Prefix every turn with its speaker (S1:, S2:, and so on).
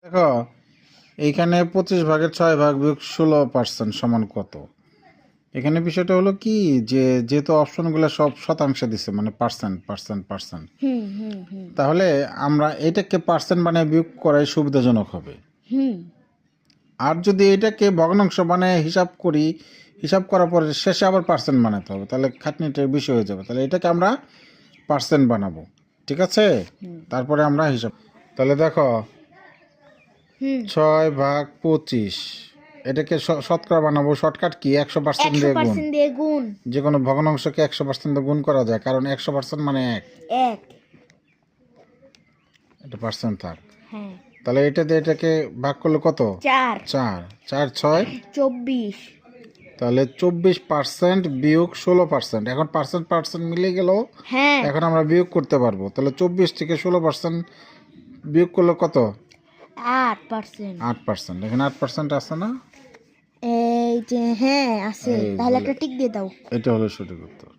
S1: দেখো এইখানে 25/6 বিয়োগ 16% সমান কত? এখানে বিষয়টা হলো কি যে যেহেতু অপশনগুলো সব শতাংশে দিছে মানে পার্সেন্ট পার্সেন্ট পার্সেন্ট, তাহলে আমরা এটাকে পার্সেন্ট বানিয়ে বিয়োগ করাই সুবিধাজনক হবে। আর যদি এটাকে ভগ্নাংশ বানিয়ে হিসাব করি, হিসাব করার পরে শেষে আবার পার্সেন্ট বানাতে হবে, তাহলে খাটনিটার বেশি হয়ে যাবে। তাহলে এটাকে আমরা পার্সেন্ট বানাবো, ঠিক আছে? তারপরে আমরা হিসাব, তাহলে দেখো 6/25 এটাকে শতকরা বানাবো। শর্টকাট কি 100% দিয়ে গুণ। যে কোনো ভগ্নাংশকে 100% দিয়ে গুণ করা যায়, কারণ 100% মানে 1 এটা পার্সেন্ট থাক। তাহলে এটা দিয়ে এটাকে ভাগ করলে কত? 4 4 6
S2: 24।
S1: তাহলে 24% বিয়োগ 16%। এখন পার্সেন্ট পার্সেন্ট মিলে গেল। এখন আমরা বিয়োগ করতে পারবো। তাহলে 24 থেকে 16% বিয়োগ করলে কত?
S2: 8%।
S1: 8%। এখানে 8% আছে না?
S2: এই যে হ্যাঁ আছে, তাহলে একটা টিক দিয়ে দাও।
S1: এটা হলো সঠিক উত্তর।